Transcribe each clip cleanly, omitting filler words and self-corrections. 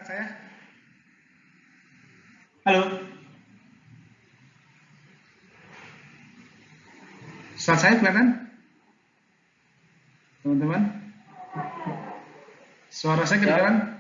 saya? Halo, suara saya kelihatan, teman-teman? Suara saya kedengaran?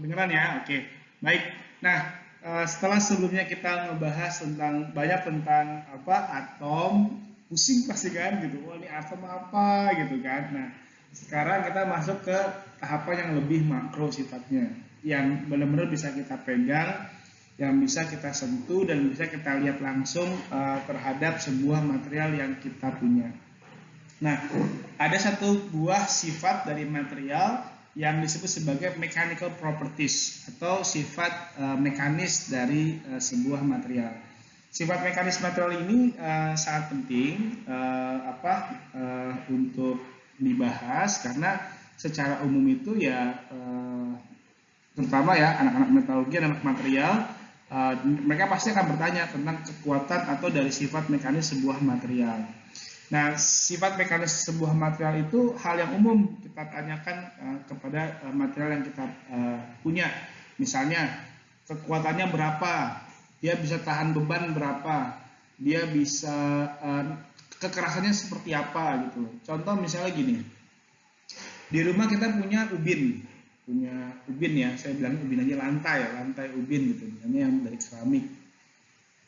Kedengaran ya? Oke, baik. Nah, setelah sebelumnya kita ngebahas banyak tentang apa atom, pusing pasti kan gitu. Wah, ini atom apa gitu kan. Nah, sekarang kita masuk ke tahapan yang lebih makro sifatnya, yang benar-benar bisa kita pegang, yang bisa kita sentuh dan bisa kita lihat langsung terhadap sebuah material yang kita punya. Nah, ada satu buah sifat dari material yang disebut sebagai mechanical properties atau sifat mekanis dari sebuah material. Sifat mekanis material ini sangat penting untuk dibahas karena secara umum itu ya terutama ya anak-anak metalurgi, anak material, mereka pasti akan bertanya tentang kekuatan atau dari sifat mekanis sebuah material. Nah, sifat mekanis sebuah material itu hal yang umum kita tanyakan kepada material yang kita punya. Misalnya, kekuatannya berapa, dia bisa tahan beban berapa, dia bisa kekerasannya seperti apa gitu. Contoh misalnya gini, di rumah kita punya ubin ya, saya bilang ubin aja lantai ubin gitu, misalnya yang dari keramik.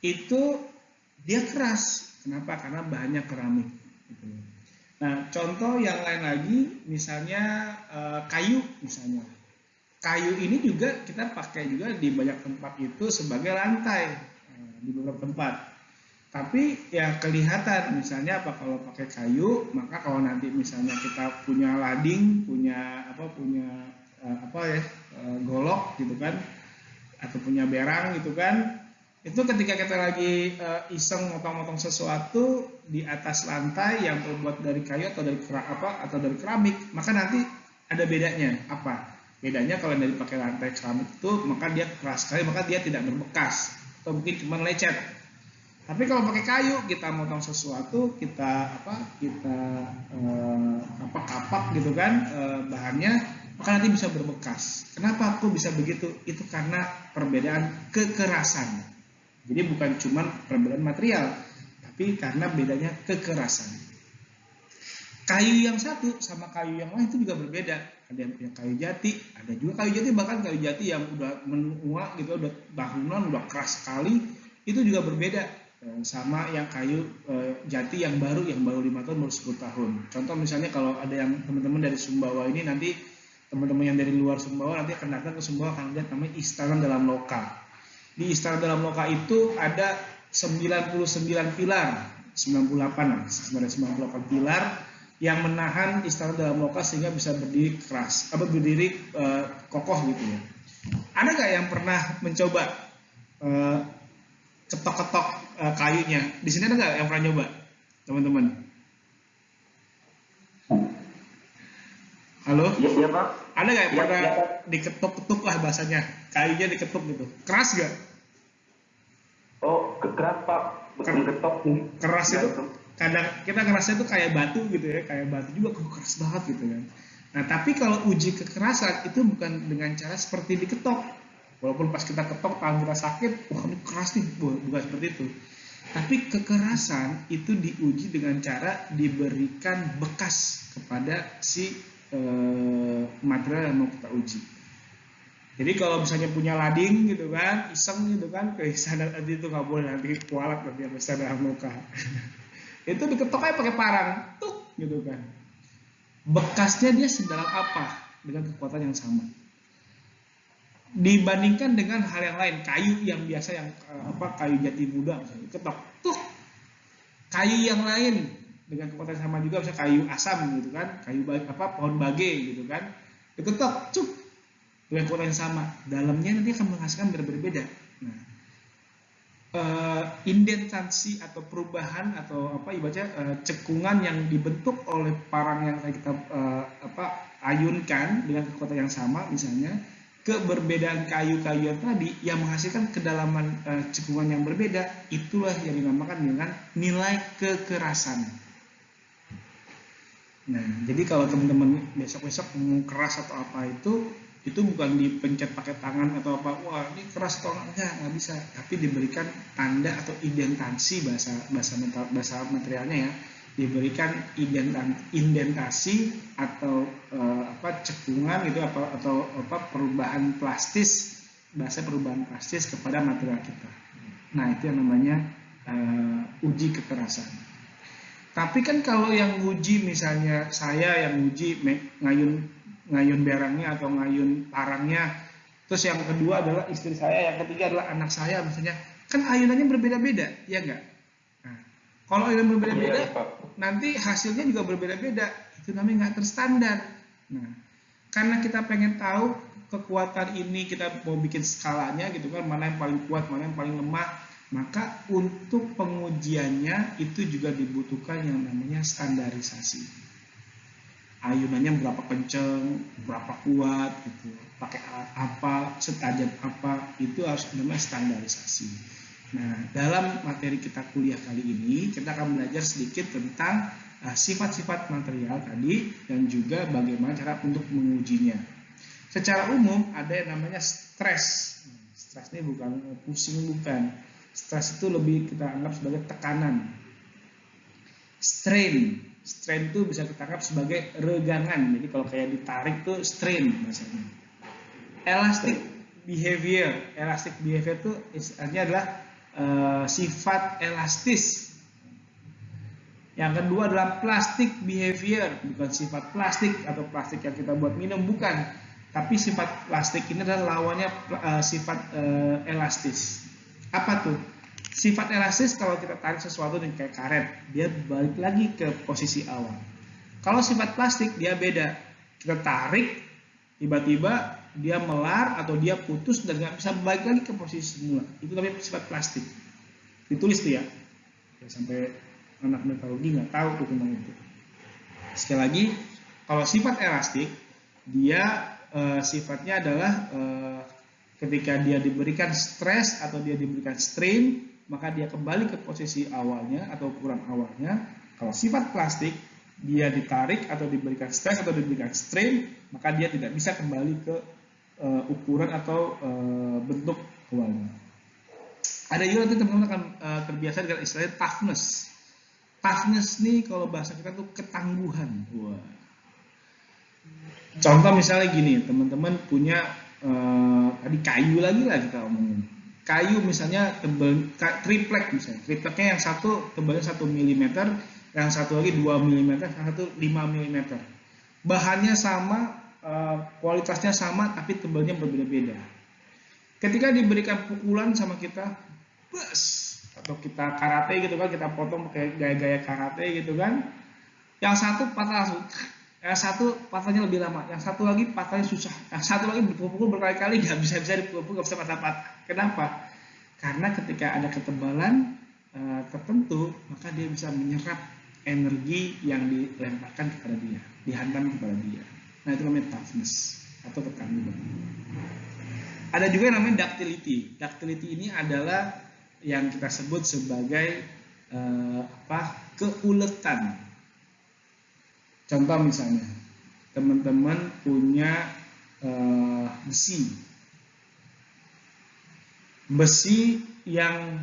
Itu dia keras. Kenapa? Karena bahannya keramik. Gitu. Nah, contoh yang lain lagi, misalnya kayu, misalnya. Kayu ini juga kita pakai juga di banyak tempat itu sebagai lantai di beberapa tempat. Tapi ya kelihatan, misalnya apa kalau pakai kayu, maka kalau nanti misalnya kita punya lading, punya golok gitu kan, atau punya berang gitu kan, itu ketika kita lagi iseng motong-motong sesuatu di atas lantai yang terbuat dari kayu atau dari keramik, maka nanti ada bedanya. Apa bedanya? Kalau dari pakai lantai keramik itu maka dia keras sekali, maka dia tidak berbekas atau mungkin cuma lecet. Tapi kalau pakai kayu, kita motong sesuatu, kita kapak gitu kan bahannya, maka nanti bisa berbekas. Kenapa kok bisa begitu? Itu karena perbedaan kekerasan. Jadi bukan cuma perbedaan material, tapi karena bedanya kekerasan. Kayu yang satu sama kayu yang lain itu juga berbeda. Ada yang punya kayu jati, ada juga kayu jati, bahkan kayu jati yang udah menua gitu, udah tahunan, udah keras sekali, itu juga berbeda sama yang kayu jati yang baru 5 tahun, baru 10 tahun. Contoh misalnya kalau ada yang teman-teman dari Sumbawa ini, nanti teman-teman yang dari luar Sumbawa nanti akan datang ke Sumbawa, akan lihat namanya Istana Dalam Loka. Di Istana Dalam Loka itu ada 99 pilar, 98 lah, sebenarnya 98 pilar yang menahan Istana Dalam Loka sehingga bisa berdiri keras, berdiri kokoh gitu ya. Ada nggak yang pernah mencoba ketok-ketok kayunya? Di sini ada nggak yang pernah nyoba, teman-teman? Halo? Iya Pak. Ada nggak yang pernah diketuk-ketuk lah bahasanya? Kayunya diketuk gitu. Keras nggak? Oh, keras Pak. Bukan ketok nih. Keras itu kadang kita ngerasa itu kayak batu gitu ya, kayak batu juga kok keras banget gitu kan. Nah, tapi kalau uji kekerasan itu bukan dengan cara seperti diketok. Walaupun pas kita ketok tangan kita sakit, wah ini keras nih, bukan seperti itu. Tapi kekerasan itu diuji dengan cara diberikan bekas kepada si material yang mau kita uji. Jadi kalau misalnya punya lading gitu kan, iseng gitu kan, ke sana nanti itu nggak boleh, nanti kualat nanti yang Istana Dalam Loka. Itu diketok aja pakai parang, tuk gitu kan. Bekasnya dia sedalam apa dengan kekuatan yang sama. Dibandingkan dengan hal yang lain, kayu yang biasa yang kayu jati muda misalnya, ketok, tuk. Kayu yang lain dengan kekuatan sama juga, misalnya kayu asam gitu kan, kayu pohon bage gitu kan, diketok, cuk, dengan kekuatan yang sama, dalamnya nanti akan menghasilkan berbeda. Nah, indentasi atau perubahan atau ibaratnya cekungan yang dibentuk oleh parang yang kita ayunkan dengan kekuatan yang sama, misalnya keberbedaan kayu-kayu yang tadi yang menghasilkan kedalaman cekungan yang berbeda, itulah yang dinamakan dengan nilai kekerasan. Nah, jadi kalau teman-teman besok-besok mau keras atau apa itu, itu bukan dipencet pakai tangan atau apa, wah ini keras atau nggak bisa, tapi diberikan tanda atau indentasi bahasa materialnya ya, diberikan indentasi atau cekungan gitu atau perubahan plastis, bahasa perubahan plastis kepada material kita. Nah itu yang namanya uji kekerasan. Tapi kan kalau yang uji, misalnya saya yang uji ngayun berangnya atau ngayun parangnya, terus yang kedua adalah istri saya, yang ketiga adalah anak saya misalnya, kan ayunannya berbeda-beda, ya enggak? Nah, kalau ayunan berbeda-beda, nanti hasilnya juga berbeda-beda, itu namanya nggak terstandar. Nah, karena kita pengen tahu kekuatan ini, kita mau bikin skalanya gitu kan, mana yang paling kuat, mana yang paling lemah, maka untuk pengujiannya itu juga dibutuhkan yang namanya standarisasi. Ayunannya berapa kenceng, berapa kuat gitu, pakai apa, setajam apa, itu harus namanya standarisasi. Nah, dalam materi kita kuliah kali ini, kita akan belajar sedikit tentang sifat-sifat material tadi dan juga bagaimana cara untuk mengujinya. Secara umum ada yang namanya stres. Stres ini bukan pusing, bukan. Stres itu lebih kita anggap sebagai tekanan. Strain itu bisa kita anggap sebagai regangan. Jadi kalau kayak ditarik tuh strain bahasanya. Elastic behavior itu istilahnya adalah sifat elastis. Yang kedua adalah plastic behavior, bukan sifat plastik atau plastik yang kita buat minum, bukan. Tapi sifat plastik ini adalah lawannya sifat elastis. Apa tuh? Sifat elastis kalau kita tarik sesuatu yang kayak karet, dia balik lagi ke posisi awal. Kalau sifat plastik dia beda. Kita tarik, tiba-tiba dia melar atau dia putus dan nggak bisa balik lagi ke posisi semula. Itu namanya sifat plastik. Ditulis tuh ya sampai anak metalurgi nggak tahu tuh tentang itu. Sekali lagi, kalau sifat elastik, dia sifatnya adalah ketika dia diberikan stres atau dia diberikan strain, maka dia kembali ke posisi awalnya atau ukuran awalnya. Kalau sifat plastik, dia ditarik atau diberikan stres atau diberikan strain, maka dia tidak bisa kembali ke ukuran atau bentuk awalnya. Ada juga nanti teman-teman akan terbiasa dengan istilah toughness. Toughness nih kalau bahasa kita tuh ketangguhan. Wah. Contoh misalnya gini, teman-teman punya tadi kayu lagi lah kita omongin. Kayu misalnya tebal triplek misalnya. Tripleknya yang satu tebalnya 1 mm, yang satu lagi 2 mm, yang satu 5 mm. Bahannya sama, kualitasnya sama, tapi tebalnya berbeda-beda. Ketika diberikan pukulan sama kita, bus, atau kita karate gitu kan, kita potong pakai gaya-gaya karate gitu kan. Yang satu patah langsung. Yang satu patahnya lebih lama, yang satu lagi patahnya susah, yang satu lagi dipukul berkali-kali nggak bisa dipukul, nggak bisa patah-patah. Kenapa? Karena ketika ada ketebalan tertentu, maka dia bisa menyerap energi yang dilemparkan kepada dia, dihantam kepada dia. Nah itu namanya toughness atau ketangguhan. Ada juga yang namanya ductility. Ductility ini adalah yang kita sebut sebagai keuletan. Contoh misalnya, teman-teman punya besi yang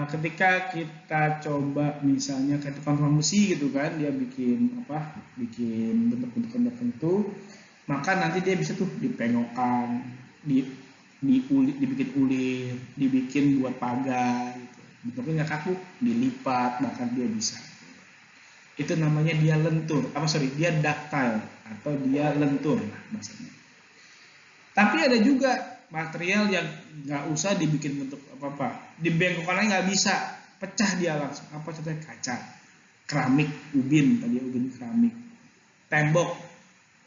ketika kita coba misalnya ke tukang besi gitu kan, dia bikin bentuk-bentuk tertentu, maka nanti dia bisa tuh dipengokkan, dibikin ulir, dibikin buat pagar gitu. Bentuknya nggak kaku, dilipat, bahkan dia bisa. Itu namanya dia lentur, dia ductile atau dia lentur maksudnya. Tapi ada juga material yang nggak usah dibikin bentuk apa-apa, dibengkokkan aja nggak bisa, pecah dia langsung. Apa contohnya? Kaca, keramik, ubin keramik, tembok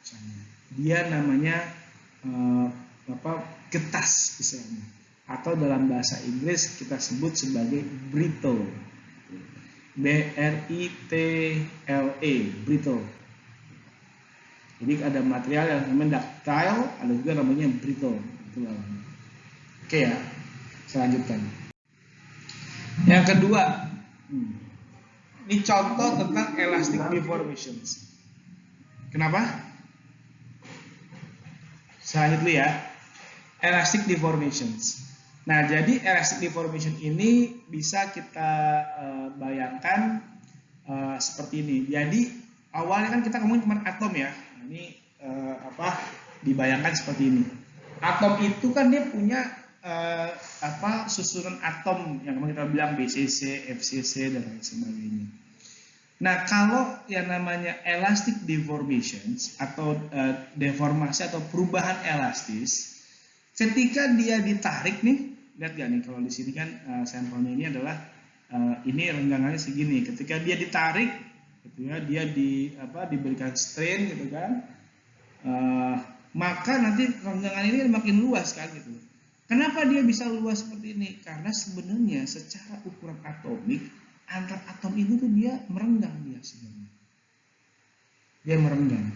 misalnya. Dia namanya getas istilahnya, atau dalam bahasa Inggris kita sebut sebagai brittle. B-R-I-T-L-E, brittle. Jadi ada material yang namanya ductile, ada juga namanya brittle. Oke ya, selanjutnya. Yang kedua, ini contoh tentang elastic deformations. Kenapa? Selanjutnya ya, elastic deformations. Nah, jadi elastic deformation ini bisa kita bayangkan seperti ini. Jadi awalnya kan kita ngomongin cuma atom ya. Ini dibayangkan seperti ini. Atom itu kan dia punya susunan atom yang kita bilang BCC, FCC dan lain sebagainya. Nah, kalau yang namanya elastic deformations atau deformasi atau perubahan elastis, ketika dia ditarik nih, lihat gak nih kalau di sini kan sampelnya ini adalah ini renggangannya segini. Ketika dia ditarik, gitu ya, dia diberikan strain, gitu kan, maka nanti renggangan ini makin luas kan, gitu. Kenapa dia bisa luas seperti ini? Karena sebenarnya secara ukuran atomik antar atom itu tuh dia merenggang dia sebenarnya. Dia merenggang.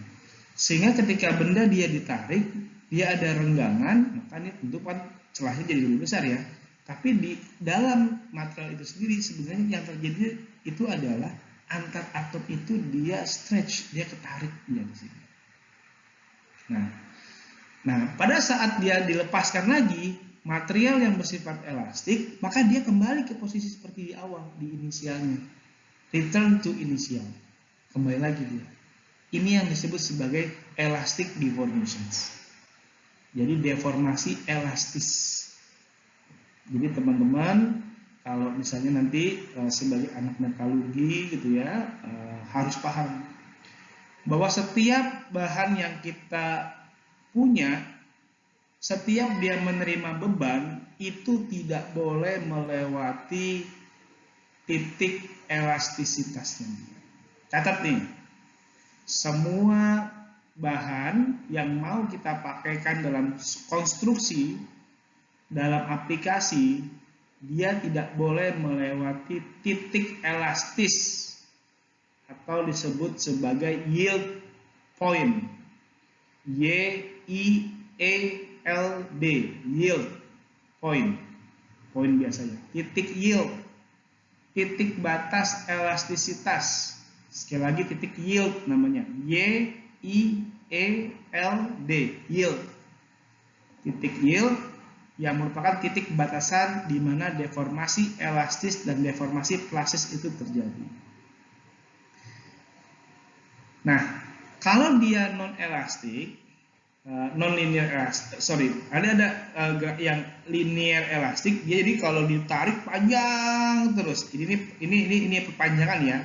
Sehingga ketika benda dia ditarik, dia ada renggangan, maka ini tentu kan celahnya jadi lebih besar ya. Tapi di dalam material itu sendiri sebenarnya yang terjadi itu adalah antar atom itu dia stretch, dia ketarik dia di sini. Nah, pada saat dia dilepaskan lagi material yang bersifat elastik, maka dia kembali ke posisi seperti di awal, di inisialnya. Return to initial. Kembali lagi dia. Ini yang disebut sebagai elastic deformations. Jadi deformasi elastis. Jadi teman-teman, kalau misalnya nanti sebagai anak metalurgi gitu ya, harus paham bahwa setiap bahan yang kita punya, setiap dia menerima beban itu tidak boleh melewati titik elastisitasnya. Catat nih, semua bahan yang mau kita pakaikan dalam konstruksi, dalam aplikasi, dia tidak boleh melewati titik elastis atau disebut sebagai yield point. YIELD, yield point, poin biasanya. Titik yield, titik batas elastisitas. Sekali lagi titik yield namanya, YIELD, yield. Titik yield yang merupakan titik batasan di mana deformasi elastis dan deformasi plastis itu terjadi. Nah, kalau dia non elastik, non-linear elastik, ada yang linear elastik, jadi kalau ditarik panjang terus. Ini perpanjangan ya,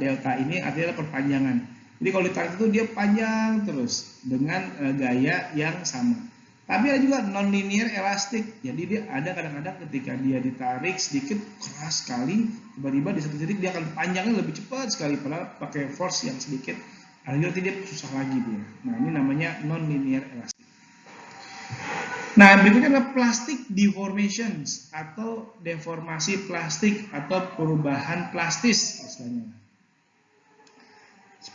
delta ini artinya perpanjangan. Jadi kalau ditarik itu dia panjang terus dengan gaya yang sama. Tapi ada juga non-linear elastik, jadi dia ada kadang-kadang ketika dia ditarik sedikit keras sekali, tiba-tiba di satu titik dia akan panjangnya lebih cepat sekali, padahal pakai force yang sedikit. Akhirnya nanti dia susah lagi dia. Nah, ini namanya non-linear elastic. Nah, berikutnya adalah plastic deformations atau deformasi plastik atau perubahan plastis misalnya.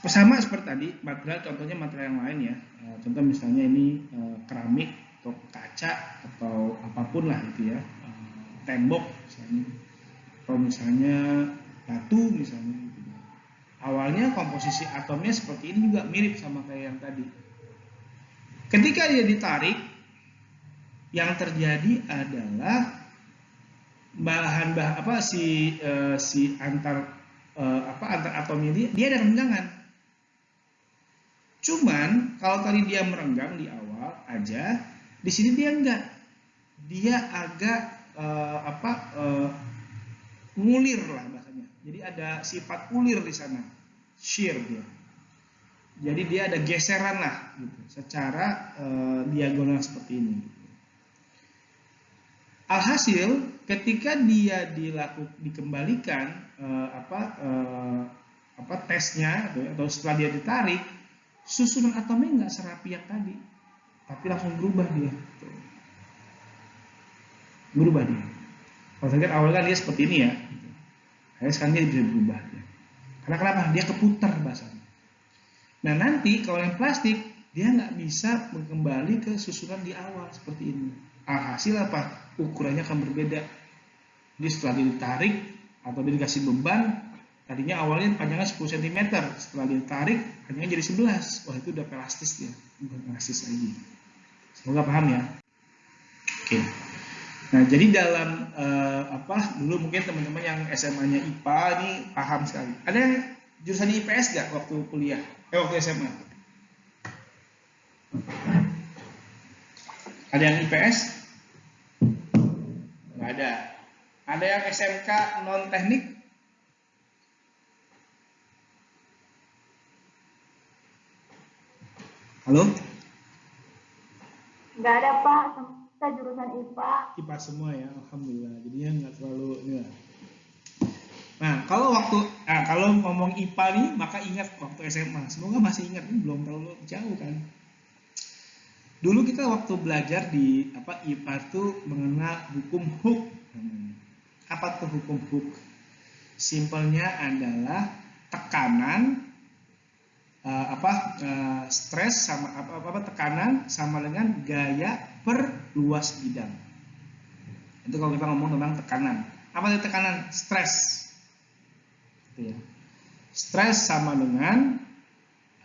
Sama seperti tadi, material contohnya material yang lain ya. Contoh misalnya ini keramik atau kaca atau apapun lah itu ya. Tembok misalnya. Atau misalnya batu misalnya. Awalnya komposisi atomnya seperti ini juga mirip sama kayak yang tadi. Ketika dia ditarik, yang terjadi adalah bahan-bahan antar atom ini dia ada renggangan. Cuman kalau tadi dia merenggang di awal aja, di sini dia enggak. Dia agak ngulir lah bahasanya. Jadi ada sifat ulir di sana, shear dia. Jadi dia ada geseran lah, gitu, secara diagonal seperti ini. Alhasil, ketika dia dikembalikan tesnya atau setelah dia ditarik, susunan atomnya nggak serapi yang tadi, tapi langsung berubah dia. Berubah dia. Kalau saya lihat awalnya dia seperti ini ya. Sekarang dia bisa berubah dia. Karena kenapa? Dia keputar bahasanya. Nah nanti kalau yang plastik dia nggak bisa kembali ke susunan di awal seperti ini. Alhasil apa? Ukurannya akan berbeda. Jadi setelah ditarik atau dikasih beban, tadinya awalnya panjangnya 10 cm, setelah ditarik panjangnya jadi 11. Wah itu udah plastis dia, bukan elastis lagi. Semoga paham ya. Oke. Nah, jadi dalam dulu mungkin teman-teman yang SMA-nya IPA ini paham sekali. Ada yang jurusan IPS nggak waktu kuliah? Waktu SMA? Ada yang IPS? Nggak ada. Ada yang SMK non teknik? Halo? Nggak ada Pak, kita jurusan IPA. IPA semua ya, alhamdulillah. Jadinya nggak terlalu ya. Nah, kalau ngomong IPA nih, maka ingat waktu SMA. Semoga masih ingat, ini belum terlalu jauh kan. Dulu kita waktu belajar di IPA itu mengenal hukum Hooke. Apa tuh hukum Hooke? Simpelnya adalah tekanan stres sama tekanan sama dengan gaya per luas bidang. Itu kalau kita ngomong tentang tekanan. Apa itu tekanan? Stres. Gitu ya. Stres sama dengan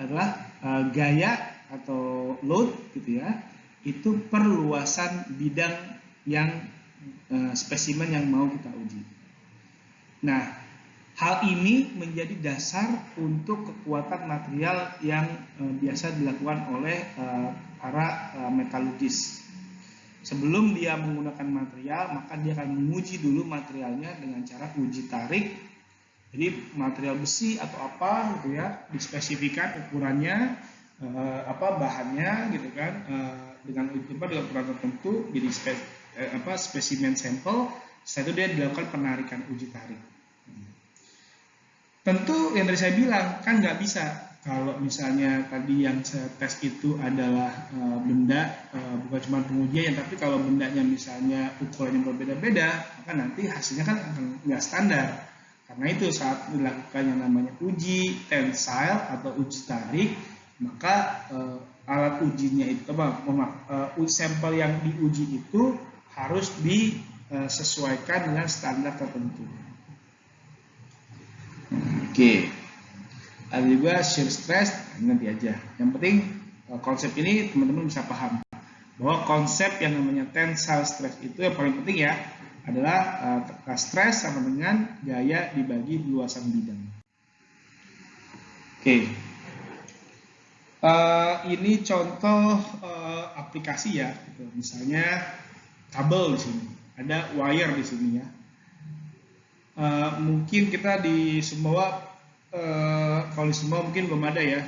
adalah gaya atau load gitu ya. Itu perluasan bidang yang spesimen yang mau kita uji. Nah, hal ini menjadi dasar untuk kekuatan material yang biasa dilakukan oleh para metalurgis. Sebelum dia menggunakan material, maka dia akan menguji dulu materialnya dengan cara uji tarik. Jadi material besi atau apa gitu ya, dispesifikan ukurannya, bahannya gitu kan, dengan ukuran tertentu, jadi spesimen sampel. Setelah itu dia dilakukan penarikan uji tarik. Tentu yang tadi saya bilang kan nggak bisa kalau misalnya tadi yang saya tes itu adalah benda, bukan cuma pengujian, tapi kalau bendanya misalnya ukurannya berbeda-beda, maka nanti hasilnya kan akan nggak standar. Karena itu saat dilakukan yang namanya uji tensile atau uji tarik, maka alat ujinya itu sampel yang diuji itu harus disesuaikan dengan standar tertentu. Oke. Ada juga shear stress, nanti aja. Yang penting konsep ini teman-teman bisa paham bahwa konsep yang namanya tensile stress itu yang paling penting ya adalah stres sama dengan gaya dibagi luasan bidang. Oke. Ini contoh aplikasi ya, gitu. Misalnya kabel di sini, ada wire di sini ya. Mungkin kita di semua kalau di semua mungkin belum ada ya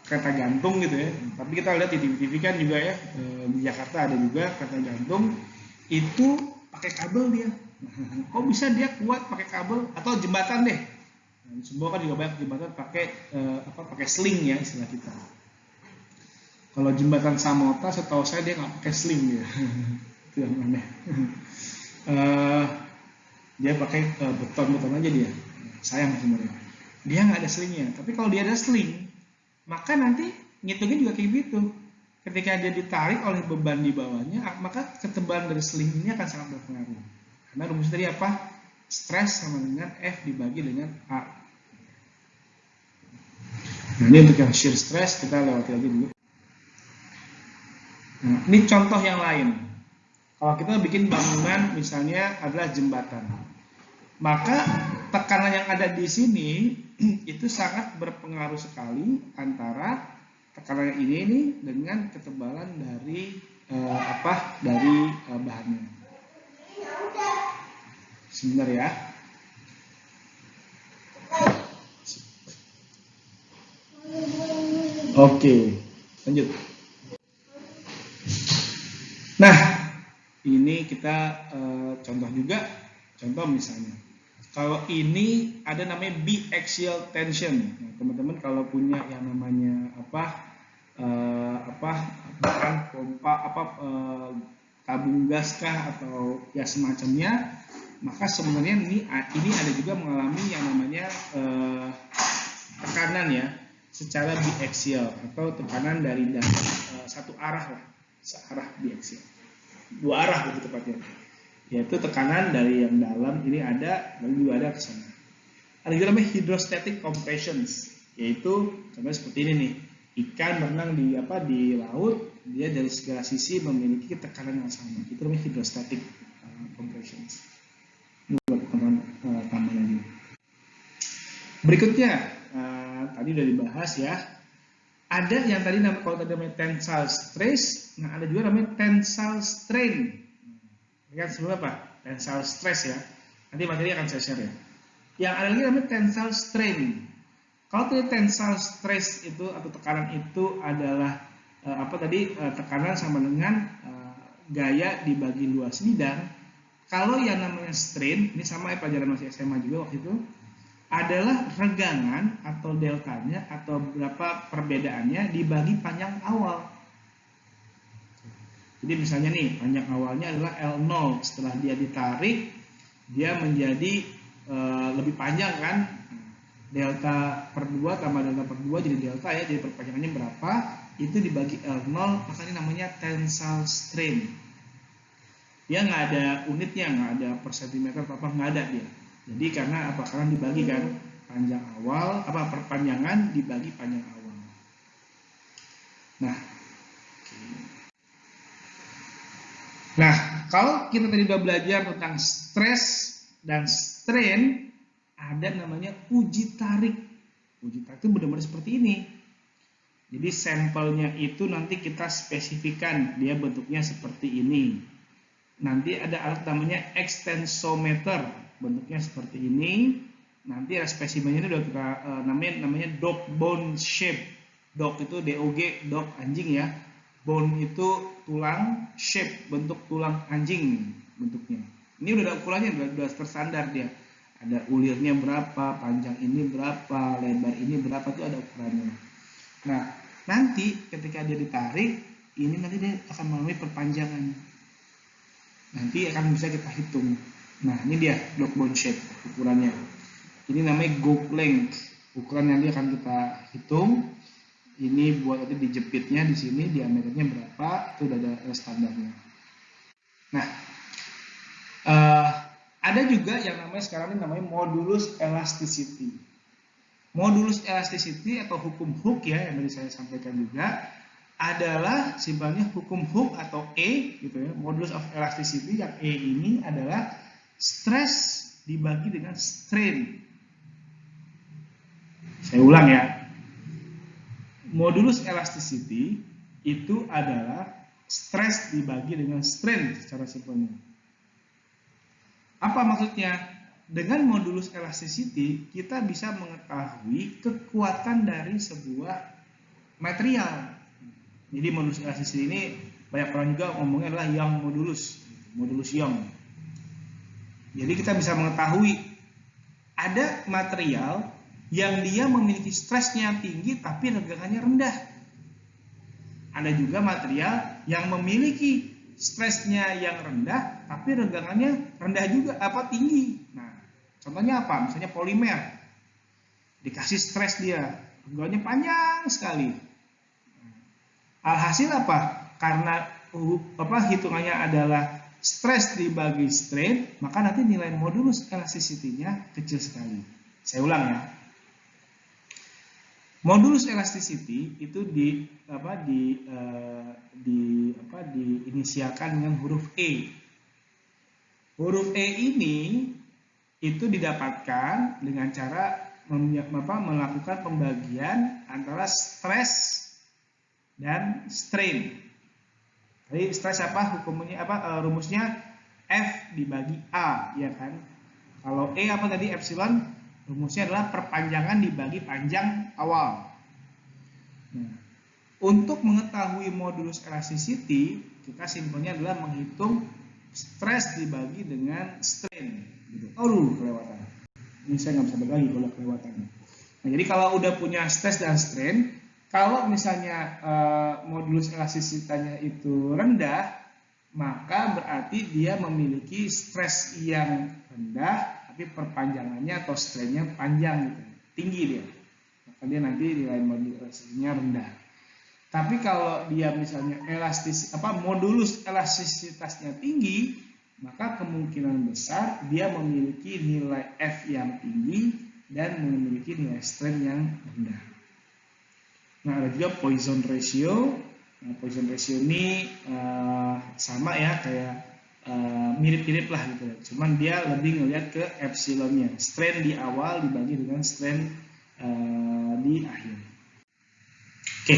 kereta gantung gitu ya, tapi kita lihat di TV kan juga ya, di Jakarta ada juga kereta gantung itu pakai kabel dia. Kok bisa dia kuat pakai kabel? Atau jembatan deh, semua kan juga banyak jembatan pakai sling ya istilah kita. Kalau jembatan Samota setahu saya dia nggak pakai sling dia. Itu yang aneh. Dia pakai beton aja dia. Sayang sebenarnya. Dia nggak ada slingnya. Tapi kalau dia ada sling, maka nanti ngitungnya juga kayak gitu. Ketika dia ditarik oleh beban di bawahnya, maka ketebalan dari sling ini akan sangat berpengaruh. Karena rumusnya tadi apa? Stres sama dengan F dibagi dengan A. Nah, ini untuk yang shear stress kita lewati lagi dulu. Nah, ini contoh yang lain. Kalau kita bikin bangunan misalnya adalah jembatan, maka tekanan yang ada di sini itu sangat berpengaruh sekali antara tekanan ini dengan ketebalan dari bahannya. Sebentar ya. Oke, lanjut. Nah, ini kita contoh juga, contoh misalnya, kalau ini ada namanya biaxial tension. Nah, teman-teman kalau punya yang namanya pompa tabung gas kah atau ya semacamnya, maka sebenarnya ini ada juga mengalami yang namanya tekanan ya, secara biaxial atau tekanan dari satu arah lah, searah biaxial. Dua arah begitu tepatnya, yaitu tekanan dari yang dalam ini ada, lalu juga ada ke sana. Ada juga namanya hydrostatic compressions, yaitu contohnya seperti ini nih. ikan berenang di laut, dia dari segala sisi memiliki tekanan yang sama. Itu namanya hydrostatic compression. Ini buat tambah lagi. Berikutnya, tadi udah dibahas ya. Ada yang tadi kalau tadi namanya tensile stress, nah ada juga namanya tensile strain. Ini kan sebelum apa? Tensile stress ya. Nanti materi akan saya share ya. Yang ada lagi namanya tensile strain. Kalau tadi tensile stress itu atau tekanan itu adalah tekanan sama dengan gaya dibagi luas bidang. Kalau yang namanya strain, ini sama ya pelajaran masih SMA juga waktu itu, adalah regangan atau deltanya atau berapa perbedaannya dibagi panjang awal. Jadi misalnya nih, panjang awalnya adalah L0, setelah dia ditarik dia menjadi lebih panjang kan, delta per 2 tambah delta per 2 jadi delta ya, jadi perpanjangannya berapa, itu dibagi L0, makanya namanya tensile strain. Dia nggak ada unitnya, nggak ada per sentimeter apa nggak ada dia. Jadi karena apa? Karena dibagi kan panjang awal, perpanjangan dibagi panjang awal. Nah, kalau kita tadi udah belajar tentang stres dan strain, ada namanya uji tarik. Uji tarik itu benar-benar seperti ini. Jadi sampelnya itu nanti kita spesifikan, dia bentuknya seperti ini. Nanti ada alat namanya extensometer, bentuknya seperti ini. Nanti ada spesimennya itu udah kita namanya dog bone shape. Dog itu DOG, dog anjing ya. Bone itu tulang, shape bentuk tulang anjing bentuknya. Ini udah ada ukurannya, udah terstandar dia. Ada ulirnya berapa, panjang ini berapa, lebar ini berapa, itu ada ukurannya. Nah, nanti ketika dia ditarik, ini nanti dia akan melalui perpanjangan. Nanti akan bisa kita hitung. Nah, ini dia dog bone shape ukurannya. Ini namanya gouge length. Ukuran yang dia akan kita hitung. Ini buat nanti dijepitnya di sini diameternya berapa, itu udah ada standarnya. Nah, ada juga yang namanya sekarang ini namanya modulus elasticity. Modulus elasticity atau hukum Hooke ya yang tadi saya sampaikan juga adalah simpelnya hukum Hooke atau E gitu ya. Modulus of elasticity yang E ini adalah stress dibagi dengan strain. Saya ulang ya. Modulus elasticity itu adalah stress dibagi dengan strain secara simpelnya. Apa maksudnya? Dengan modulus elasticity kita bisa mengetahui kekuatan dari sebuah material. Jadi modulus elasticity ini banyak orang juga ngomongnya adalah Young modulus Young. Jadi kita bisa mengetahui ada material yang dia memiliki stresnya tinggi tapi regangannya rendah. Ada juga material yang memiliki stresnya yang rendah tapi regangannya rendah juga tinggi. Nah, contohnya apa? Misalnya polimer. Dikasih stres dia, regangannya panjang sekali. Alhasil apa? Karena hitungannya adalah stres dibagi strain, maka nanti nilai modulus elasticity-nya kecil sekali. Saya ulang ya. Modulus elasticity itu diinisialkan dengan huruf E. Huruf E ini itu didapatkan dengan cara melakukan pembagian antara stres dan strain. Jadi stres hukumnya rumusnya F dibagi A ya kan. Kalau E tadi epsilon, rumusnya adalah perpanjangan dibagi panjang awal. Nah, untuk mengetahui modulus elasticity, kita simpelnya adalah menghitung stres dibagi dengan strain. Gitu. Kelewatan. Ini saya nggak bisa berbagi kalau kelewatan. Nah, jadi kalau udah punya stres dan strain, kalau misalnya modulus elastisitanya itu rendah, maka berarti dia memiliki stres yang rendah tapi perpanjangannya atau strainnya panjang gitu, tinggi dia, maka dia nanti nilai modulus elastisitanya rendah. Tapi kalau dia misalnya modulus elastisitasnya tinggi, maka kemungkinan besar dia memiliki nilai F yang tinggi dan memiliki nilai strain yang rendah. Nah, ada juga Poisson ratio. Nah, Poisson ratio ini sama ya, kayak mirip-mirip lah gitu. Cuman dia lebih ngelihat ke epsilonnya, strain di awal dibagi dengan strain di akhir. Oke,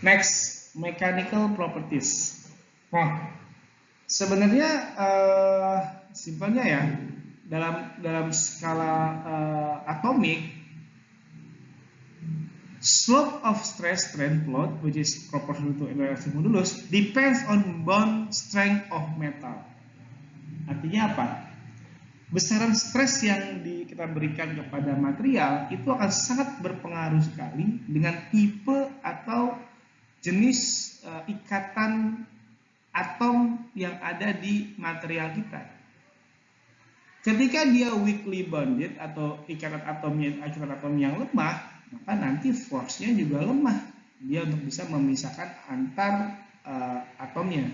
next, mechanical properties. Nah, sebenarnya simpelnya ya, dalam skala atomik, slope of stress strain plot, which is proportional to elastic modulus, depends on bond strength of metal. Artinya apa? Besaran stres yang kita berikan kepada material itu akan sangat berpengaruh sekali dengan tipe atau jenis ikatan atom yang ada di material kita. Ketika dia weakly bonded atau ikatan atom yang lemah, maka nanti force-nya juga lemah. Dia untuk bisa memisahkan antar atomnya.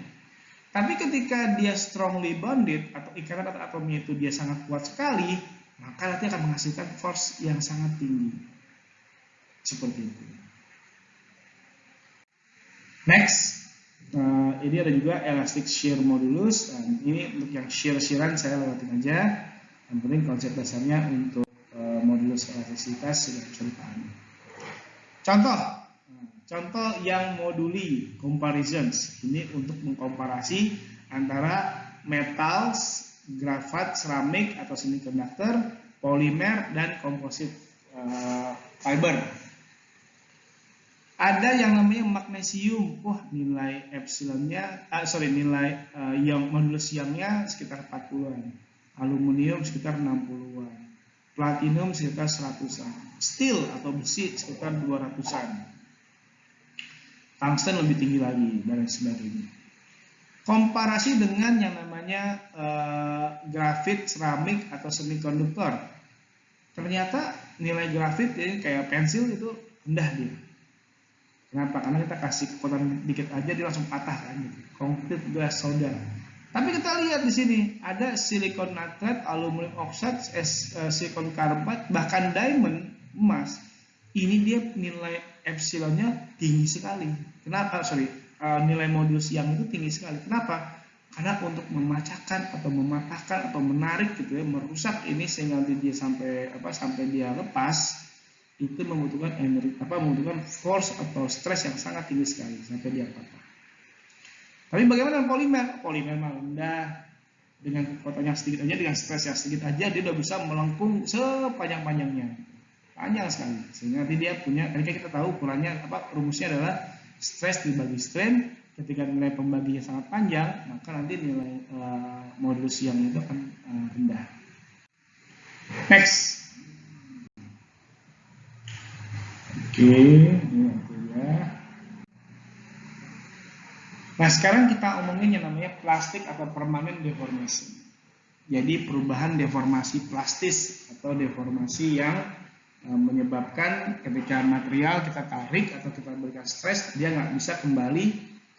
Tapi ketika dia strongly bonded atau ikatan atomnya itu dia sangat kuat sekali, maka nanti akan menghasilkan force yang sangat tinggi. Seperti itu. Next, ini ada juga elastic shear modulus. Ini untuk yang shear-shearan saya lewatin aja. Yang penting konsep dasarnya untuk modulus elastisitas sudah bisa dipahami. Contoh yang moduli comparisons. Ini untuk mengkomparasi antara metals, grafat, seramik atau semiconductor, polimer dan composite fiber. Ada yang namanya magnesium. Wah, nilai epsilonnya nilai yang modulus Youngnya sekitar 40-an. Aluminium sekitar 60-an. Platinum sekitar 100-an. Steel atau besi sekitar 200-an. Tungsten lebih tinggi lagi dan sebagainya. Komparasi dengan yang namanya grafit, seramik atau semikonduktor. Ternyata nilai grafit ini kayak pensil itu rendah dia. Kenapa? Karena kita kasih kekuatan dikit aja dia langsung patah kan gitu. Concrete glass soda. Tapi kita lihat di sini ada silicon nitride, aluminium oxide, silicon carbide, bahkan diamond, emas. Ini dia nilai epsilonnya tinggi sekali. Kenapa? Nilai modulus yang itu tinggi sekali. Kenapa? Karena untuk memecahkan atau mematahkan atau menarik gitu ya, merusak ini sehingga nanti dia sampai dia lepas, itu membutuhkan energi, membutuhkan force atau stres yang sangat tinggi sekali sampai dia patah. Tapi bagaimana dengan polimer? Polimer mah rendah, dengan kekuatannya sedikit aja, dengan stres yang sedikit aja dia udah bisa melengkung sepanjang-panjangnya, panjang sekali. Sehingga nanti dia punya, tadi kita tahu ukurannya rumusnya adalah stres dibagi strain. Ketika nilai pembaginya sangat panjang, maka nanti nilai modulus yang itu akan rendah. Next. Oke, ini nanti ya. Nah, sekarang kita omongin yang namanya plastik atau permanent deformation. Jadi perubahan deformasi plastis atau deformasi yang menyebabkan ketika material kita tarik atau kita berikan stres, dia nggak bisa kembali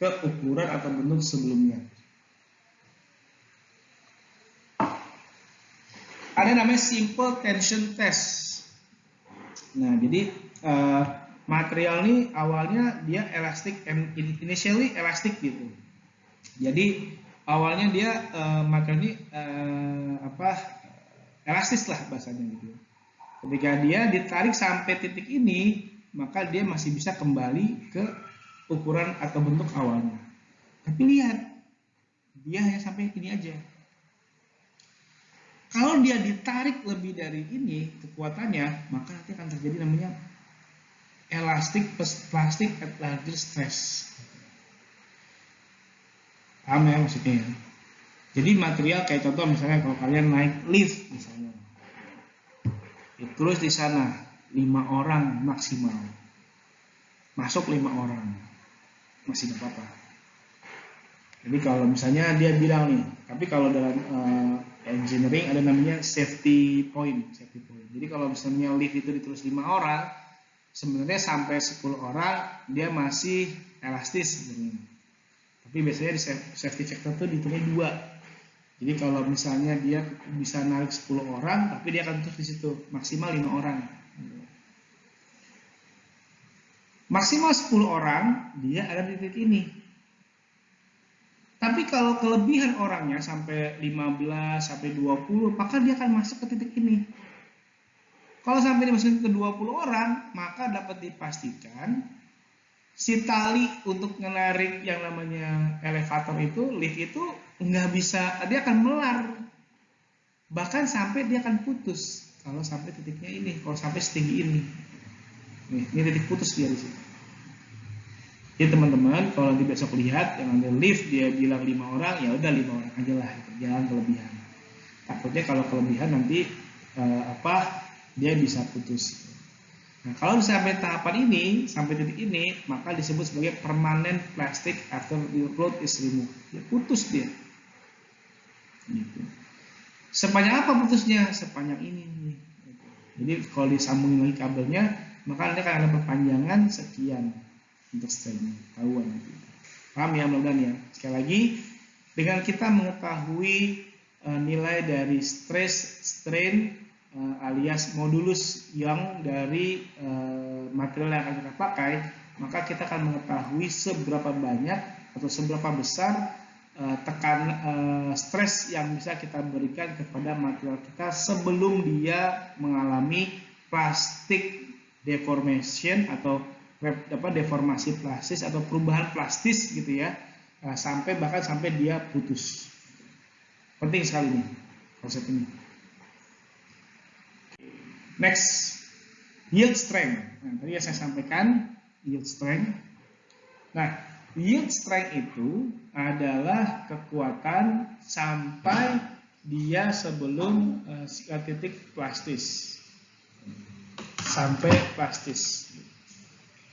ke ukuran atau bentuk sebelumnya. Ada namanya simple tension test. Nah, jadi material ini awalnya dia elastic, initially elastic gitu. Jadi awalnya dia material ini elastis lah bahasanya gitu. Ketika dia ditarik sampai titik ini, maka dia masih bisa kembali ke ukuran atau bentuk awalnya. Tapi lihat, dia hanya sampai ini aja. Kalau dia ditarik lebih dari ini kekuatannya, maka nanti akan terjadi namanya elastic plastic at larger stress. Paham ya maksudnya? Jadi material kayak contoh misalnya kalau kalian naik lift misalnya, terus di sana 5 orang maksimal, masuk 5 orang, masih tidak apa-apa. Jadi kalau misalnya dia bilang nih, tapi kalau dalam engineering ada namanya safety point. Jadi kalau misalnya lift itu ditulis 5 orang, sebenarnya sampai 10 orang dia masih elastis sebenarnya. Tapi biasanya di safety factor itu ditulis 2. Jadi kalau misalnya dia bisa narik 10 orang, tapi dia akan tulis di situ maksimal 5 orang. Maksimal 10 orang dia ada di titik ini. Tapi kalau kelebihan orangnya sampai 15 sampai 20, maka dia akan masuk ke titik ini. Kalau sampai dimasukin ke 20 orang, maka dapat dipastikan si tali untuk menarik yang namanya elevator itu, lift itu nggak bisa, dia akan melar. Bahkan sampai dia akan putus kalau sampai titiknya ini, kalau sampai setinggi ini. Nih, ini titik putus dia di sini. Jadi teman-teman, kalau nanti besok lihat yang ada lift dia bilang 5 orang, ya udah 5 orang aja lah, gitu. Jangan kelebihan. Takutnya kalau kelebihan nanti dia bisa putus. Nah, kalau sampai tahapan ini, sampai titik ini, maka disebut sebagai permanent plastic after the road is removed. Ya, putus dia. Gitu. Sepanjang apa putusnya? Sepanjang ini. Gitu. Jadi kalau disambungin lagi kabelnya, maka nanti akan ada perpanjangan sekian untuk strength. Tahuan. Paham ya, mudah-mudahan ya. Sekali lagi, dengan kita mengetahui nilai dari stress, strain, alias modulus yang dari material yang akan kita pakai, maka kita akan mengetahui seberapa banyak atau seberapa besar stres yang bisa kita berikan kepada material kita sebelum dia mengalami plastic deformation atau deformasi plastis atau perubahan plastis gitu ya, bahkan sampai dia putus. Penting sekali nih konsep ini. Next, yield strength. Nah, tadi yang saya sampaikan yield strength. Nah, yield strength itu adalah kekuatan sampai dia sebelum titik plastis. Sampai plastis.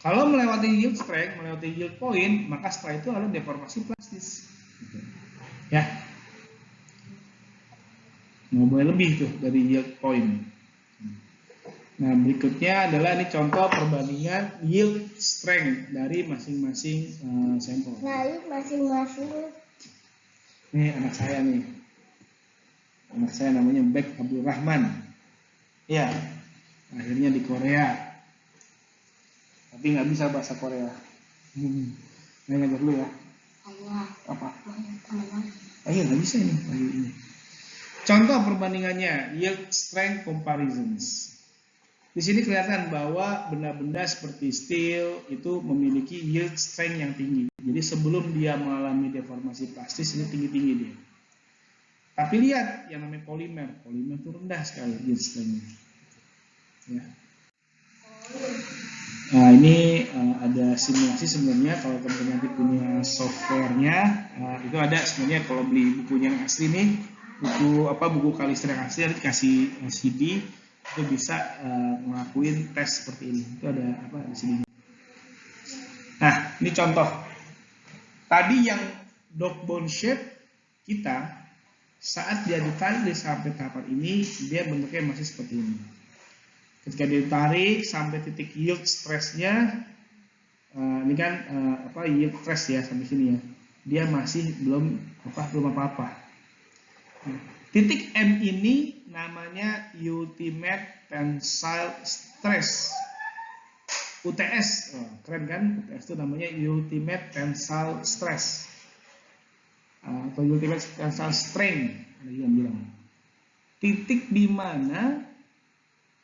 Kalau melewati yield strength, melewati yield point, maka setelah itu ada deformasi plastis. Ya. Nggak boleh lebih tuh dari yield point. Nah, berikutnya adalah ini contoh perbandingan yield strength dari masing-masing sampel. Dari masing-masing. Ini anak saya nih. Anak saya namanya Bek Abdul Rahman. Ya, akhirnya di Korea. Tapi nggak bisa bahasa Korea. Ngajar dulu ya. Ayah. Apa? Teman-teman. Ayo, nggak bisa ini. Contoh perbandingannya, yield strength comparisons. Di sini kelihatan bahwa benda-benda seperti steel itu memiliki yield strength yang tinggi. Jadi sebelum dia mengalami deformasi plastis ini tinggi-tinggi dia. Tapi lihat yang namanya polimer itu rendah sekali yield strength-nya. Ya. Nah, ini ada simulasi sebenarnya kalau teman-teman nanti punya softwarenya, itu ada sebenarnya kalau beli bukunya yang asli nih, buku Kalister yang asli nanti kasih CD. Itu bisa ngelakuin tes seperti ini. Itu ada di sini. Nah, ini contoh. Tadi yang dog bone shape kita saat dia ditarik sampai tahapan ini, dia bentuknya masih seperti ini. Ketika dia ditarik sampai titik yield stress-nya, ini kan yield stress ya sampai sini ya. Dia masih belum apa-apa. Titik M ini namanya ultimate tensile stress. UTS, keren kan? UTS itu namanya ultimate tensile stress atau ultimate tensile strain, ada yang bilang. Titik di mana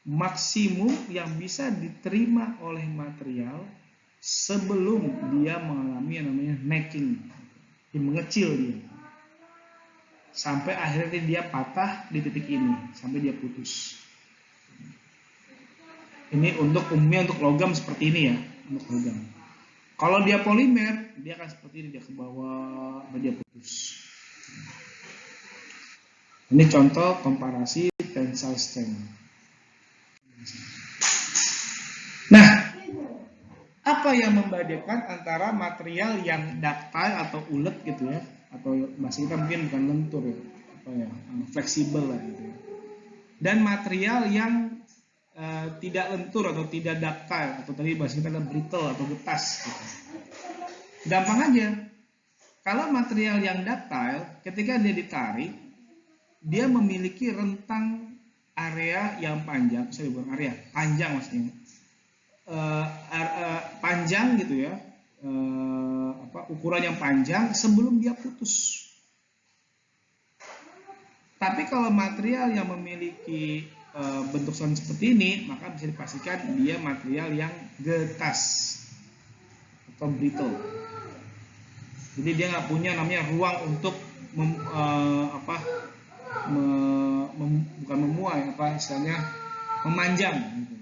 maksimum yang bisa diterima oleh material sebelum dia mengalami yang namanya necking, mengecil dia. Sampai akhirnya dia patah di titik ini, sampai dia putus. Ini umumnya untuk logam seperti ini ya, untuk logam. Kalau dia polimer, dia akan seperti ini, dia ke bawah, dia putus. Ini contoh komparasi tensile strength. Nah, apa yang membedakan antara material yang ductile atau ulet gitu ya, atau bahasa kita mungkin bukan lentur ya, fleksibel lah gitu ya, dan material yang tidak lentur atau tidak ductile, atau tadi bahasa kita adalah brittle atau getas gitu. Gampang aja, kalau material yang ductile ketika dia ditarik, dia memiliki rentang area yang panjang, panjang maksudnya, panjang gitu ya, ukuran yang panjang sebelum dia putus. Tapi kalau material yang memiliki bentuk seperti ini, maka bisa dipastikan dia material yang getas atau brittle. Jadi dia nggak punya namanya ruang untuk bukan memuai, istilahnya memanjang. Gitu.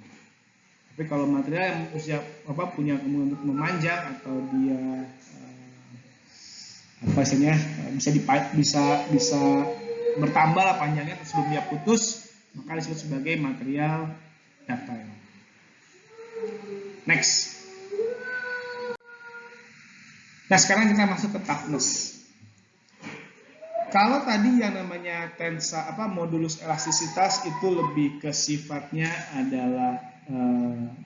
Tapi kalau material yang punya kemungkinan untuk memanjang atau dia bisa bertambah lah panjangnya sebelum dia putus, maka disebut sebagai material ductile. Next. Nah, sekarang kita masuk ke toughness. Kalau tadi yang namanya modulus elastisitas itu lebih ke sifatnya adalah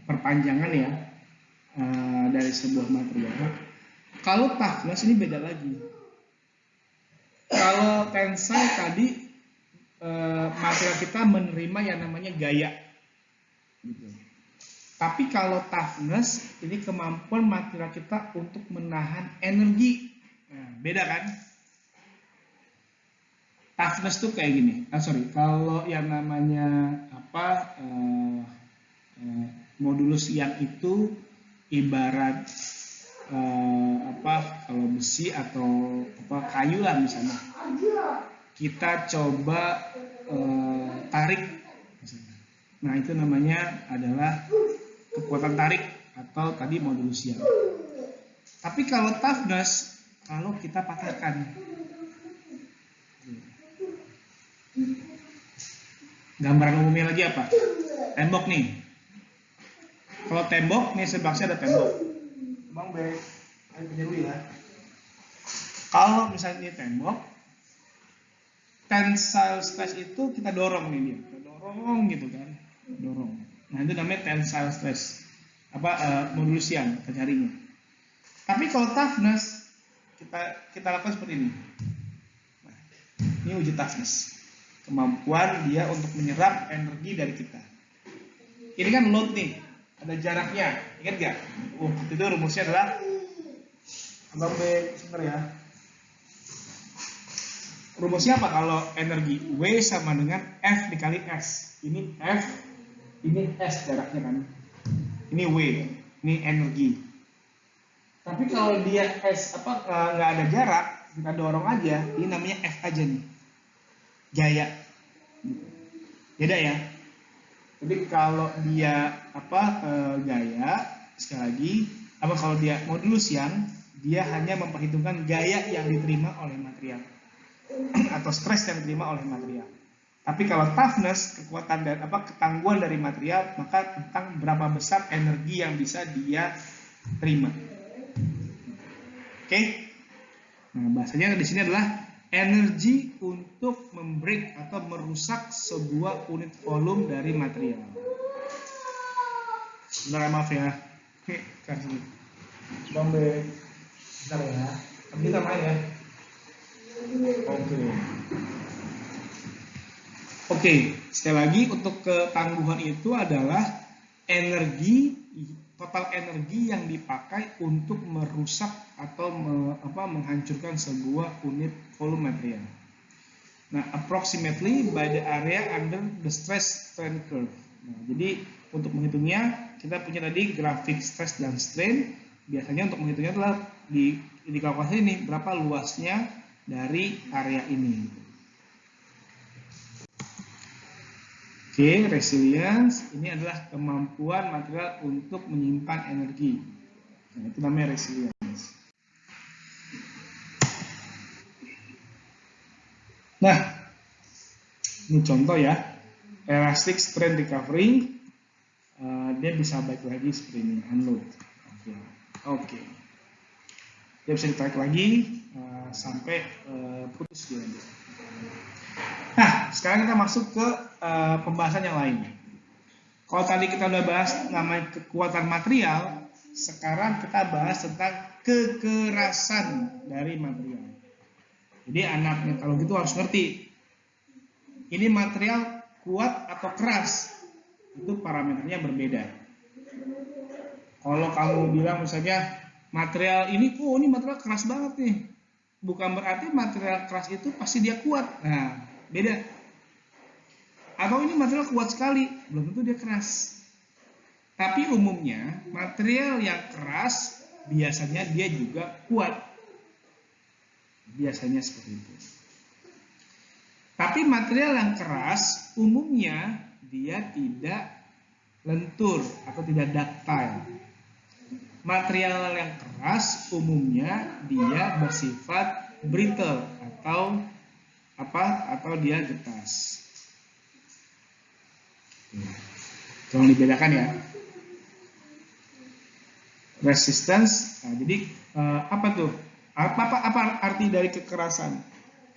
perpanjangan ya dari sebuah material. Kalau toughness ini beda lagi. Kalau tensile tadi material kita menerima yang namanya gaya. Gitu. Tapi kalau toughness ini kemampuan material kita untuk menahan energi. Nah, beda kan? Toughness tuh kayak gini. Kalau yang namanya modulus yang itu ibarat kalau besi atau kayu lah misalnya. Kita coba tarik misalnya. Nah, itu namanya adalah kekuatan tarik atau tadi modulus yang. Tapi kalau toughness, kalau kita patahkan. Gambaran umumnya lagi apa? Tembok nih. Kalau tembok, nih sebelahnya ada tembok. Bang B, ayo punya dulu ya. Kalau misalnya ini tembok, tensile stress itu kita dorong nih dia. Kita dorong gitu kan. Dorong. Nah, itu namanya tensile stress. Modulus yang kita carinya. Tapi kalau toughness, kita lakukan seperti ini. Nah, ini wujud toughness. Kemampuan dia untuk menyerap energi dari kita. Ini kan load nih, ada jaraknya, ingat gak? Itu rumusnya adalah Abang B, sebentar ya. Rumusnya apa kalau energi? W sama dengan F dikali S. Ini F, ini S jaraknya kan. Ini W, ini energi. Tapi kalau dia S nggak ada jarak, kita dorong aja, ini namanya F aja nih. Gaya. Beda ya. Jadi kalau dia gaya, sekali lagi, kalau dia modulus yang dia hanya memperhitungkan gaya yang diterima oleh material atau stres yang diterima oleh material. Tapi kalau toughness, kekuatan dan ketangguhan dari material, maka tentang berapa besar energi yang bisa dia terima. Oke? Nah, bahasanya di sini adalah energi untuk membreak atau merusak sebuah unit volume dari material. Sebentar, maaf ya. Kasih. Bang B. Bentar ya. Kita main ya. Oke, sekali lagi untuk ketangguhan itu adalah total energi yang dipakai untuk merusak atau menghancurkan sebuah unit volume material. Nah, approximately by the area under the stress strain curve. Nah, jadi untuk menghitungnya kita punya tadi grafik stress dan strain. Biasanya untuk menghitungnya adalah dikalkulasi ini berapa luasnya dari area ini. Oke, resilience ini adalah kemampuan material untuk menyimpan energi. Nah, itu namanya resilience. Nah, ini contoh ya, elastic strain recovery, dia bisa balik lagi seperti ini, unload. Oke. Dia bisa ditarik lagi sampai putus dia. Nah, sekarang kita masuk ke pembahasan yang lain. Kalau tadi kita udah bahas namanya kekuatan material, sekarang kita bahas tentang kekerasan dari material. Jadi anak metalurgi itu harus ngerti, ini material kuat atau keras, itu parameternya berbeda. Kalau kamu bilang misalnya material ini, oh ini material keras banget nih, bukan berarti material keras itu pasti dia kuat. Nah, beda. Atau ini material kuat sekali, belum tentu dia keras. Tapi umumnya material yang keras biasanya dia juga kuat. Biasanya seperti itu. Tapi material yang keras umumnya dia tidak lentur atau tidak ductile. Material yang keras umumnya dia bersifat brittle atau dia getas. Tolong dibedakan ya. Resistance. Nah, jadi apa tuh? Apa arti dari kekerasan?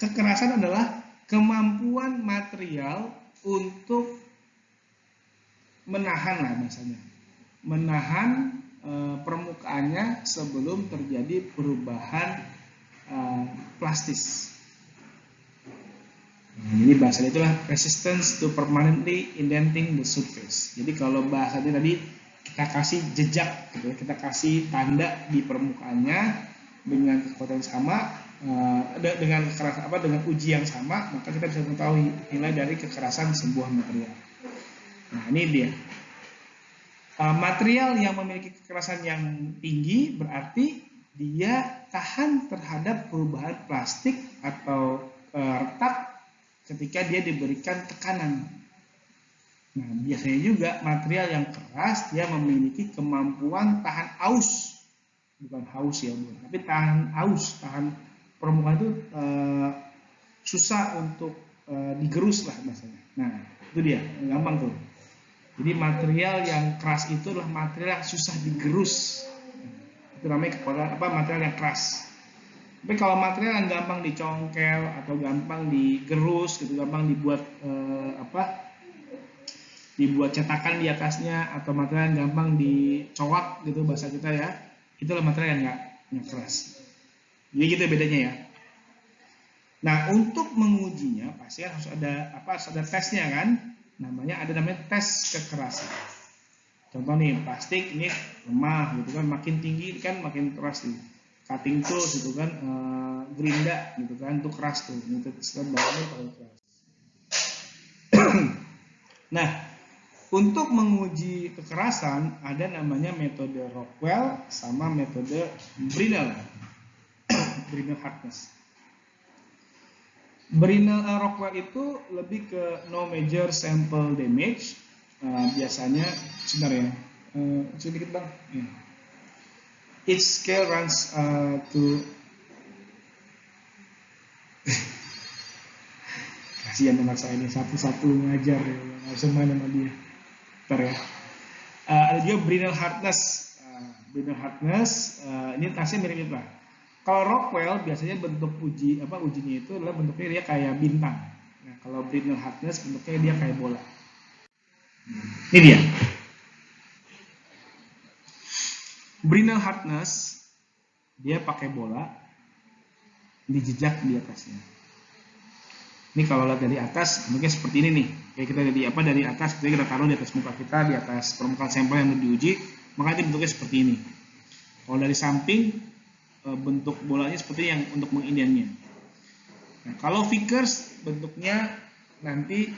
Kekerasan adalah kemampuan material untuk menahan lah bahasanya. Menahan permukaannya sebelum terjadi perubahan plastis. Jadi bahasa itulah resistance to permanently indenting the surface. Jadi kalau bahasanya tadi kita kasih jejak, gitu, kita kasih tanda di permukaannya dengan kekuatan sama, dengan dengan uji yang sama, maka kita bisa mengetahui nilai dari kekerasan sebuah material. Nah ini dia. Material yang memiliki kekerasan yang tinggi berarti dia tahan terhadap perubahan plastik atau retak ketika dia diberikan tekanan. Nah, biasanya juga material yang keras dia memiliki kemampuan tahan aus, bukan haus ya, tapi tahan aus, tahan permukaan itu susah untuk digerus lah bahasanya. Nah, itu dia, gampang tuh. Jadi material yang keras itu adalah material yang susah digerus. Itu namanya material yang keras. Tapi kalau material yang gampang dicongkel atau gampang digerus, gitu, gampang dibuat dibuat cetakan di atasnya, atau material yang gampang dicowak gitu bahasa kita ya, itulah material yang keras. Jadi gitu bedanya ya. Nah, untuk mengujinya pasti harus ada tesnya kan. Namanya tes kekerasan. Contoh nih, plastik ini lemah gitu kan, makin tinggi kan makin keras nih. Cutting tools gitu kan, gerinda gitu kan, itu keras tuh. Itu bahannya paling keras. Nah, untuk menguji kekerasan ada namanya metode Rockwell sama metode Brinell hardness. Rockwell itu lebih ke no major sample damage. Biasanya sebentar ya, sedikit bang. Each scale runs to kasihan anak saya ini satu-satu ngajar ya, nggak usah main sama dia. Bentar ya. Ada juga Brinell hardness. Ini tasnya mirip-mirip lah. Kalau Rockwell biasanya bentuk ujinya itu adalah bentuknya dia kayak bintang. Nah, kalau Brinell hardness bentuknya dia kayak bola. Ini dia. Brinell hardness dia pakai bola dijejak di atasnya. Ini kalau lihat dari atas bentuknya seperti ini nih. Kayak kita dari atas, kita taruh di atas muka kita, di atas permukaan sampel yang diuji, maka ini bentuknya seperti ini. Kalau dari samping bentuk bolanya seperti yang untuk mengindennya. Nah, kalau Vickers bentuknya nanti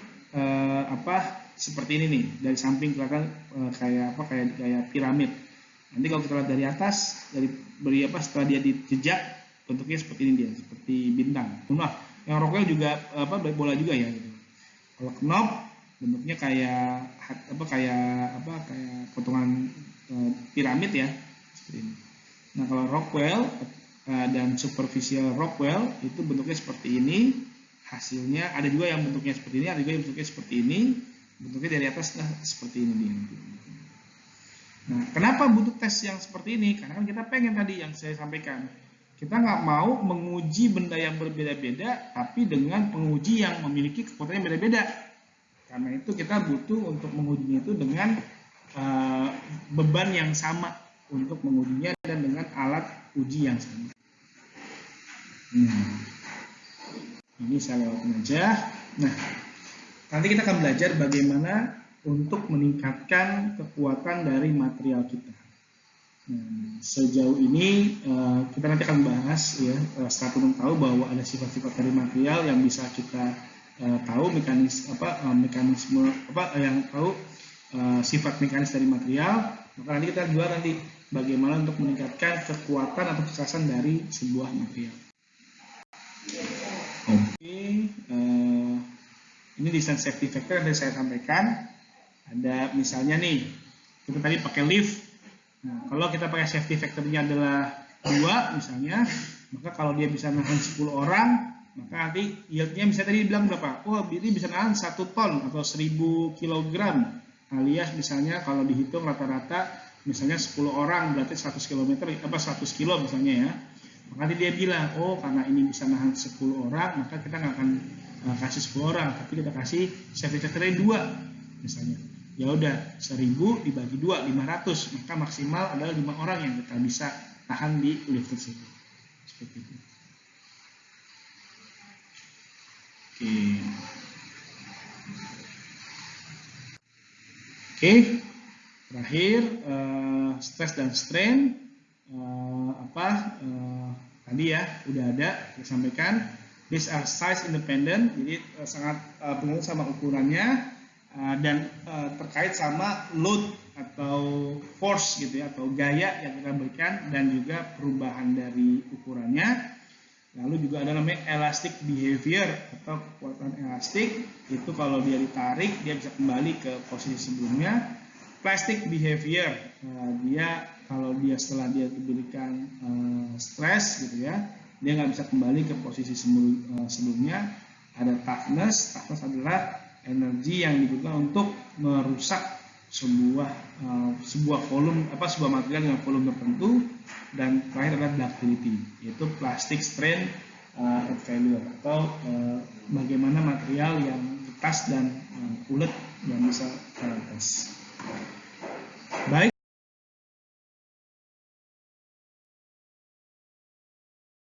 seperti ini nih, dari samping kelihatan kayak piramid. Nanti kalau kita lihat dari atas, setelah dia dijejak, bentuknya seperti ini dia, seperti bintang. Nah, yang Rockwell juga bola juga ya. Gitu. Kalau knob bentuknya kayak potongan piramid ya, seperti ini. Nah, kalau Rockwell dan superficial Rockwell itu bentuknya seperti ini. Hasilnya ada juga yang bentuknya seperti ini, ada juga yang bentuknya seperti ini. Bentuknya dari atas seperti ini dia. Nah, kenapa butuh tes yang seperti ini? Karena kan kita pengen tadi yang saya sampaikan. Kita nggak mau menguji benda yang berbeda-beda, tapi dengan penguji yang memiliki kekuatan yang beda-beda. Karena itu kita butuh untuk mengujinya itu dengan beban yang sama untuk mengujinya dan dengan alat uji yang sama. Ini saya lewatin aja. Nah, nanti kita akan belajar bagaimana untuk meningkatkan kekuatan dari material kita. Sejauh ini kita nanti akan bahas ya, setelah teman tahu bahwa ada sifat-sifat dari material yang bisa kita tahu mekanisme yang tahu sifat mekanis dari material, maka nanti kita juga nanti bagaimana untuk meningkatkan kekuatan atau kekerasan dari sebuah material. Oke, ini desain safety factor yang tadi saya sampaikan. Ada misalnya nih, kita tadi pakai lift. Nah, kalau kita pakai safety factor-nya adalah 2 misalnya, maka kalau dia bisa nahan 10 orang, maka nanti yield-nya bisa tadi bilang berapa? Oh, ini bisa nahan 1 ton atau 1000 kg. Alias misalnya kalau dihitung rata-rata misalnya 10 orang berarti 100 km 100 kilo misalnya ya. Maka nanti dia bilang, oh karena ini bisa nahan 10 orang, maka kita nggak akan kasih 10 orang, tapi kita kasih safety factor-nya 2 misalnya. Ya udah 1000 dibagi 2 500, maka maksimal adalah 5 orang yang kita bisa tahan di lift tersebut. Seperti itu. Oke. Terakhir stress dan strain tadi ya udah ada kita sampaikan. These are size independent, jadi sangat bergantung sama ukurannya. Dan terkait sama load atau force gitu ya, atau gaya yang kita berikan, dan juga perubahan dari ukurannya. Lalu juga ada namanya elastic behavior atau kekuatan elastik, itu kalau dia ditarik dia bisa kembali ke posisi sebelumnya. Plastic behavior, dia kalau dia setelah dia diberikan stres gitu ya, dia nggak bisa kembali ke posisi sebelumnya. Ada toughness adalah energi yang digunakan untuk merusak sebuah volume sebuah material dengan volume tertentu. Dan terakhir adalah ductility, yaitu plastic strain and failure, atau bagaimana material yang keras dan ulet yang bisa tes. Baik.